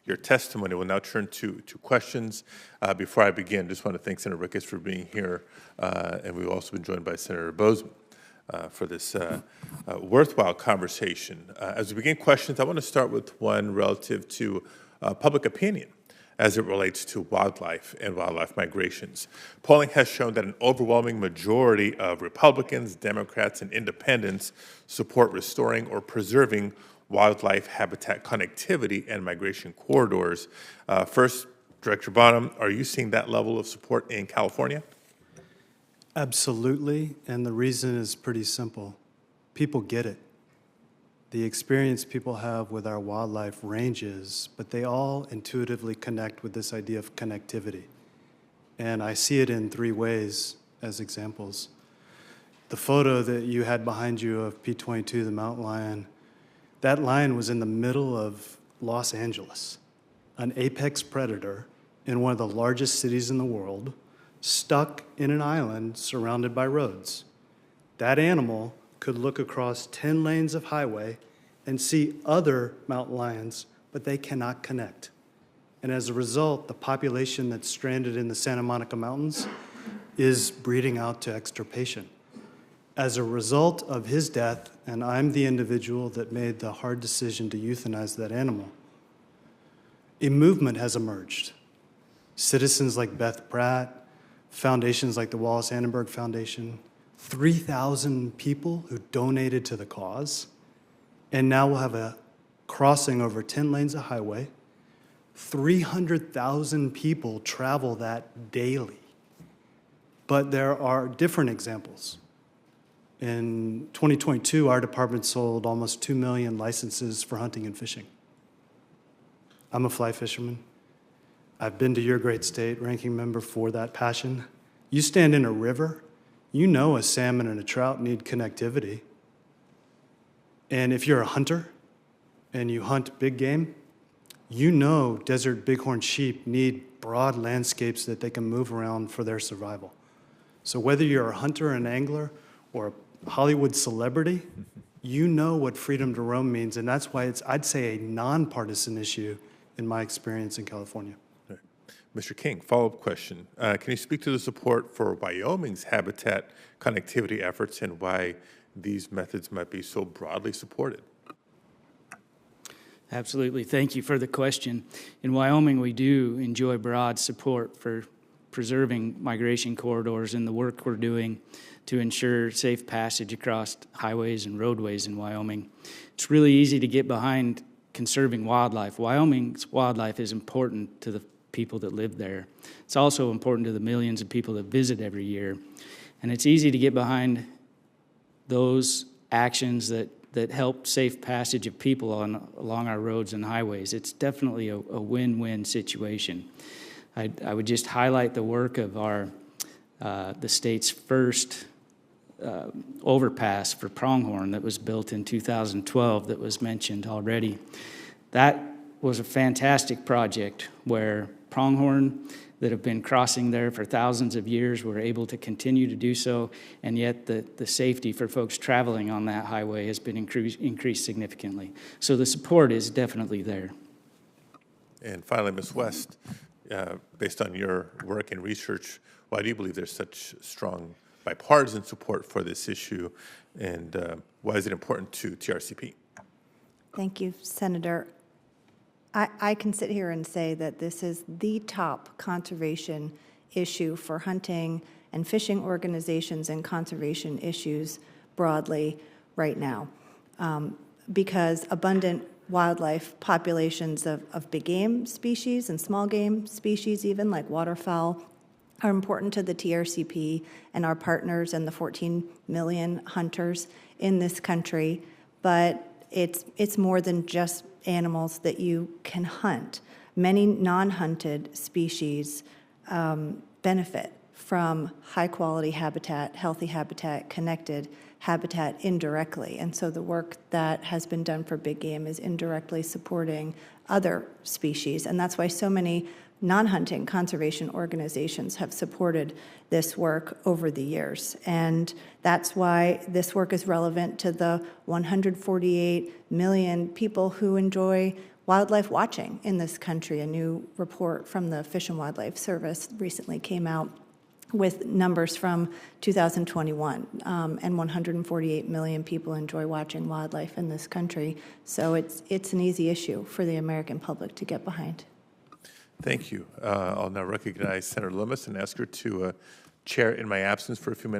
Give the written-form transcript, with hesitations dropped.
your testimony. We'll now turn to questions. Before I begin, just want to thank Senator Ricketts for being here, and we've also been joined by Senator Bozeman for this worthwhile conversation. As we begin questions, I want to start with one relative to public opinion as it relates to wildlife and wildlife migrations. Polling has shown that an overwhelming majority of Republicans, Democrats, and independents support restoring or preserving wildlife habitat connectivity and migration corridors. First, Director Bonham, are you seeing that level of support in California? Absolutely, and the reason is pretty simple. People get it. The experience people have with our wildlife ranges, but they all intuitively connect with this idea of connectivity. And I see it in three ways as examples. The photo that you had behind you of P-22, the mountain lion, that lion was in the middle of Los Angeles, an apex predator in one of the largest cities in the world, stuck in an island surrounded by roads. That animal could look across 10 lanes of highway and see other mountain lions, but they cannot connect. And as a result, the population that's stranded in the Santa Monica Mountains is breeding out to extirpation. As a result of his death, and I'm the individual that made the hard decision to euthanize that animal, a movement has emerged. Citizens like Beth Pratt, foundations like the Wallace Annenberg Foundation, 3,000 people who donated to the cause, and now we'll have a crossing over 10 lanes of highway. 300,000 people travel that daily. But there are different examples. In 2022, our department sold almost 2 million licenses for hunting and fishing. I'm a fly fisherman. I've been to your great state, ranking member for that passion. You stand in a river, you know a salmon and a trout need connectivity. And if you're a hunter and you hunt big game, you know desert bighorn sheep need broad landscapes that they can move around for their survival. So whether you're a hunter, an angler, or a Hollywood celebrity, you know what freedom to roam means, and that's why it's, I'd say, a nonpartisan issue in my experience in California. Mr. King, follow-up question. Can you speak to the support for Wyoming's habitat connectivity efforts and why these methods might be so broadly supported? Absolutely. Thank you for the question. In Wyoming, we do enjoy broad support for preserving migration corridors and the work we're doing to ensure safe passage across highways and roadways in Wyoming. It's really easy to get behind conserving wildlife. Wyoming's wildlife is important to the people that live there. It's also important to the millions of people that visit every year. And it's easy to get behind those actions that help safe passage of people along our roads and highways. It's definitely a win-win situation. I would just highlight the work of the state's first overpass for pronghorn that was built in 2012 that was mentioned already. That was a fantastic project where pronghorn that have been crossing there for thousands of years were able to continue to do so, and yet the safety for folks traveling on that highway has been increased significantly. So the support is definitely there. And finally, Ms. West, based on your work and research, why do you believe there's such strong bipartisan support for this issue, and why is it important to TRCP? Thank you, Senator. I can sit here and say that this is the top conservation issue for hunting and fishing organizations and conservation issues broadly right now, because abundant wildlife populations of big game species and small game species, even like waterfowl, are important to the TRCP and our partners and the 14 million hunters in this country. But it's more than just animals that you can hunt. Many non-hunted species benefit from high-quality habitat, healthy habitat, connected habitat indirectly. And so the work that has been done for big game is indirectly supporting other species. And that's why so many non-hunting conservation organizations have supported this work over the years. And that's why this work is relevant to the 148 million people who enjoy wildlife watching in this country. A new report from the Fish and Wildlife Service recently came out with numbers from 2021, and 148 million people enjoy watching wildlife in this country. So it's an easy issue for the American public to get behind. Thank you. I'll now recognize Senator Lummis and ask her to chair in my absence for a few minutes.